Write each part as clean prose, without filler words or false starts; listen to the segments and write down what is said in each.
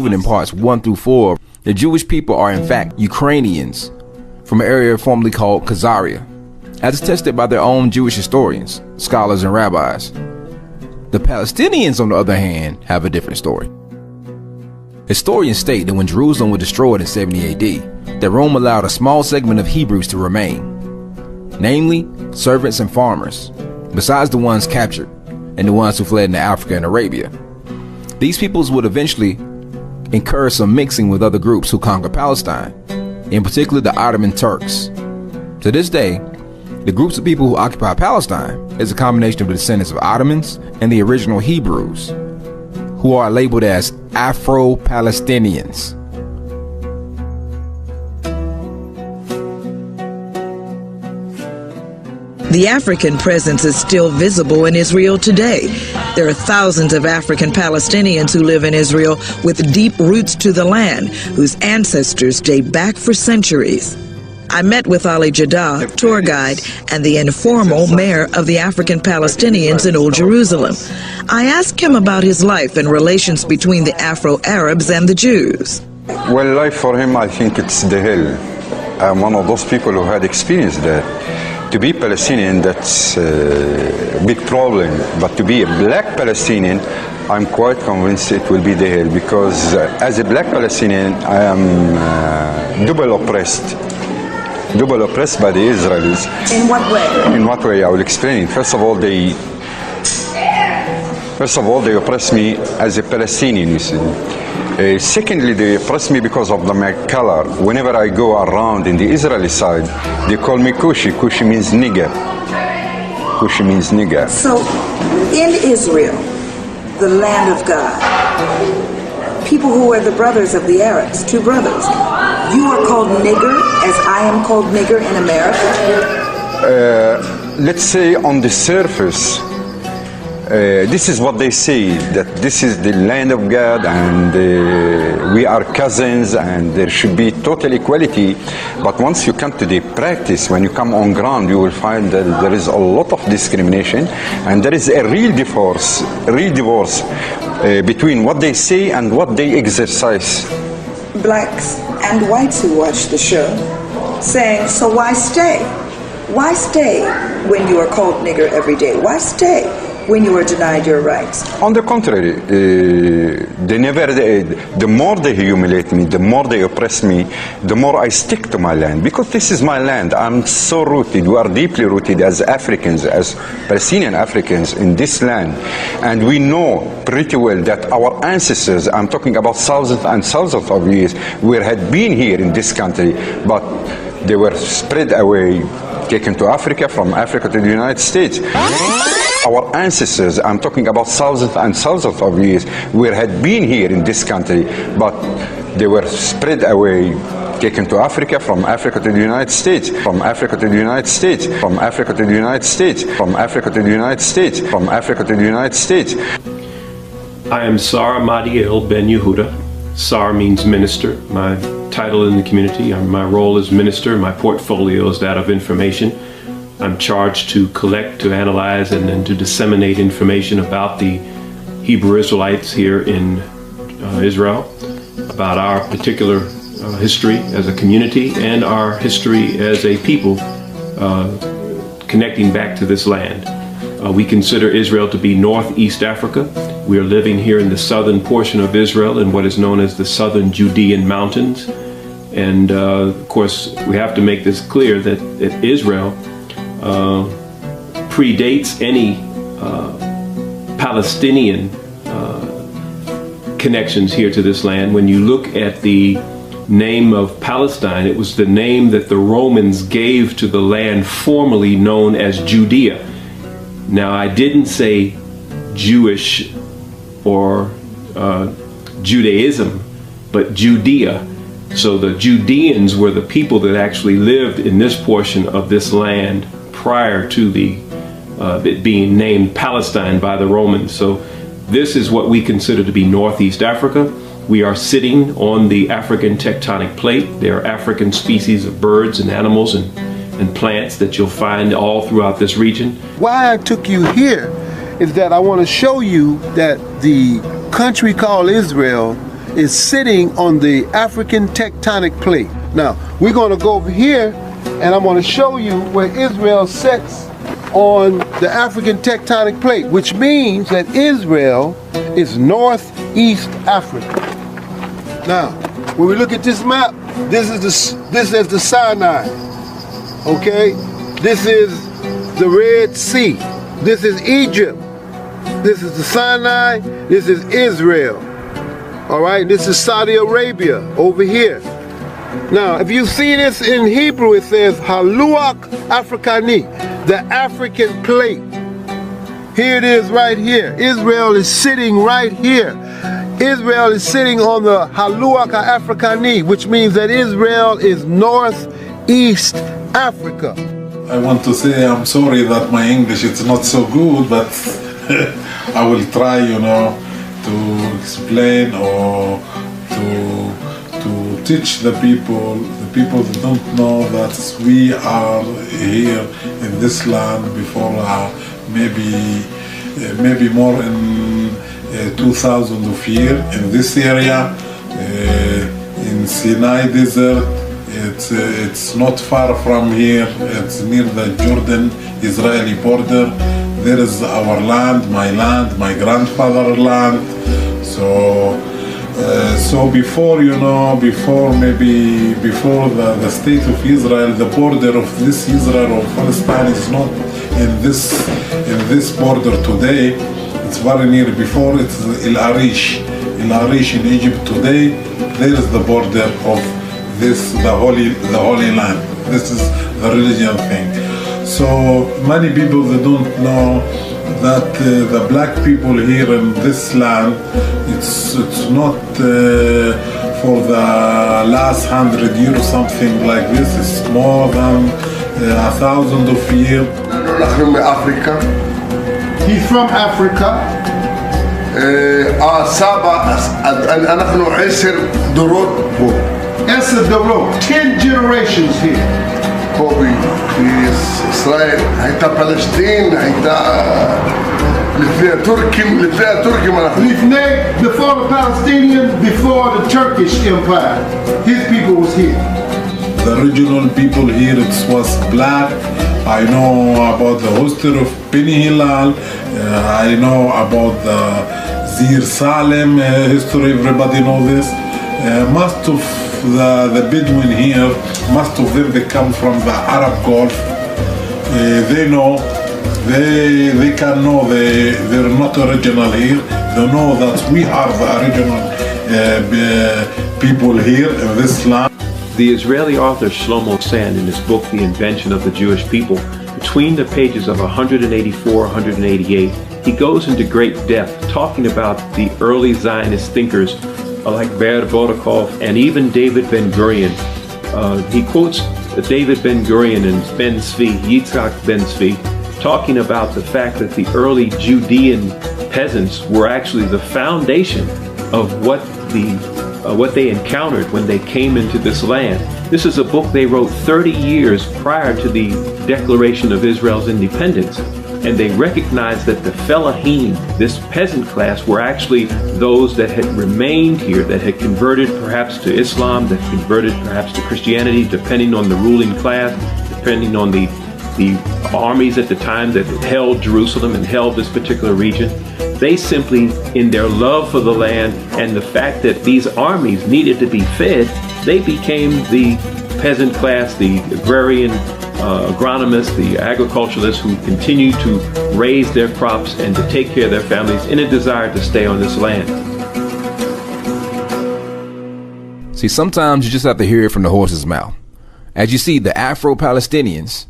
proven in parts 1 through 4, the Jewish people are in fact Ukrainians from an area formerly called Khazaria, as attested by their own Jewish historians, scholars, and rabbis. The Palestinians, on the other hand, have a different story. Historians state that when Jerusalem was destroyed in 70 AD, that Rome allowed a small segment of Hebrews to remain, namely servants and farmers, besides the ones captured and the ones who fled into Africa and Arabia. These peoples would eventually incur some mixing with other groups who conquered Palestine, in particular the Ottoman Turks. To this day, the groups of people who occupy Palestine is a combination of the descendants of Ottomans and the original Hebrews, who are labeled as Afro-Palestinians. The African presence is still visible in Israel today. There are thousands of African Palestinians who live in Israel with deep roots to the land, whose ancestors date back for centuries. I met with Ali Jaddah, tour guide, and the informal mayor of the African Palestinians in Old Jerusalem. I asked him about his life and relations between the Afro-Arabs and the Jews. Well, life for him, I think it's the hell. I'm one of those people who had experienced that. To be Palestinian, that's a big problem. But to be a black Palestinian, I'm quite convinced it will be the hell, because as a black Palestinian, I am double oppressed by the Israelis. In what way? In what way? I will explain. First of all, they oppress me as a Palestinian, you see. Secondly, they oppress me because of my color. Whenever I go around in the Israeli side, they call me Kushi. Kushi means nigger. Kushi means nigger. So, in Israel, the land of God, people who are the brothers of the Arabs, two brothers, you are called nigger as I am called nigger in America? Let's say on the surface, this is what they say, that this is the land of God and we are cousins and there should be total equality. But once you come to the practice, when you come on ground, you will find that there is a lot of discrimination and there is a real divorce between what they say and what they exercise. Blacks and whites who watch the show saying, so why stay? Why stay when you are called nigger every day? Why stay when you are denied your rights? On the contrary, the more they humiliate me, the more they oppress me, the more I stick to my land, because this is my land. I'm so rooted, we are deeply rooted as Africans, as Palestinian Africans in this land. And we know pretty well that our ancestors, I'm talking about thousands and thousands of years, had been here in this country, but they were spread away, taken to Africa, from Africa to the United States. Our ancestors, I'm talking about thousands and thousands of years, had been here in this country, but they were spread away, taken to Africa, from Africa to the United States, from Africa to the United States, from Africa to the United States, from Africa to the United States, from Africa to the United States. I am Sar Madiel Ben Yehuda. Sar means minister. My title in the community, my role as minister, my portfolio is that of information. I'm charged to collect, to analyze, and then to disseminate information about the Hebrew Israelites here in Israel, about our particular history as a community and our history as a people connecting back to this land. We consider Israel to be Northeast Africa. We are living here in the southern portion of Israel in what is known as the southern Judean mountains. And of course, we have to make this clear that Israel predates any Palestinian connections here to this land. When you look at the name of Palestine, it was the name that the Romans gave to the land formerly known as Judea. Now, I didn't say Jewish or Judaism, but Judea. So the Judeans were the people that actually lived in this portion of this land prior to it being named Palestine by the Romans. So this is what we consider to be Northeast Africa. We are sitting on the African tectonic plate. There are African species of birds and animals and plants that you'll find all throughout this region. Why I took you here is that I want to show you that the country called Israel is sitting on the African tectonic plate. Now, we're going to go over here and I'm going to show you where Israel sits on the African tectonic plate, which means that Israel is northeast Africa. Now, when we look at this map, this is the Sinai. Okay? This is the Red Sea. This is Egypt. This is the Sinai. This is Israel. All right? This is Saudi Arabia over here. Now, if you see this in Hebrew, it says Haluach Afrikani, the African plate. Here it is right here. Israel is sitting right here. Israel is sitting on the Haluach Afrikani, which means that Israel is northeast Africa. I want to say I'm sorry that my English is not so good, but I will try, to explain or to teach the people that don't know that we are here in this land before maybe more than 2,000 of years in this area in Sinai Desert. It's not far from here. It's near the Jordan-Israeli border. There is our land, my grandfather's land. So before the state of Israel, the border of this Israel or Palestine is not in this border today. It's very near. Before it's El Arish in Egypt today. There is the border of the holy land. This is the religion thing. So many people they don't know that the black people here in this land, it's not for the last 100 years or something like this. It's more than 1,000 of years. Africa. He's from Africa. نحن 10 دورات فوق. 10 دورات, 10 generations here. فوق في إسرائيل. هيدا فلسطين, هيدا لفناء تركي ما Lifnei, before the Palestinians, before the Turkish Empire, his people was here. The original people here, it was black. I know about the history of Beni Hilal. I know about the Zir Salem history. Everybody know this. Most of the Bedouin here, most of them they come from the Arab Gulf. They know. They can know they're not original here. They know that we are the original people here in this land. The Israeli author Shlomo Sand, in his book The Invention of the Jewish People, between the pages of 184 188, he goes into great depth talking about the early Zionist thinkers like Ber Bodakov and even David Ben-Gurion. He quotes David Ben-Gurion and Ben Zvi, Yitzhak Ben Zvi, talking about the fact that the early Judean peasants were actually the foundation of what they encountered when they came into this land. This is a book they wrote 30 years prior to the declaration of Israel's independence. And they recognized that the Felahim, this peasant class, were actually those that had remained here, that had converted perhaps to Islam, that converted perhaps to Christianity, depending on the ruling class, depending on the armies at the time that held Jerusalem and held this particular region. They simply, in their love for the land and the fact that these armies needed to be fed, they became the peasant class, the agrarian agronomists, the agriculturalists who continue to raise their crops and to take care of their families in a desire to stay on this land. See, sometimes you just have to hear it from the horse's mouth. As you see, the Afro-Palestinians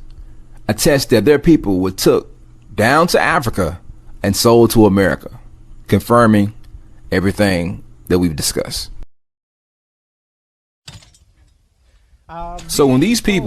attest that their people were took down to Africa and sold to America, confirming everything that we've discussed. So when these people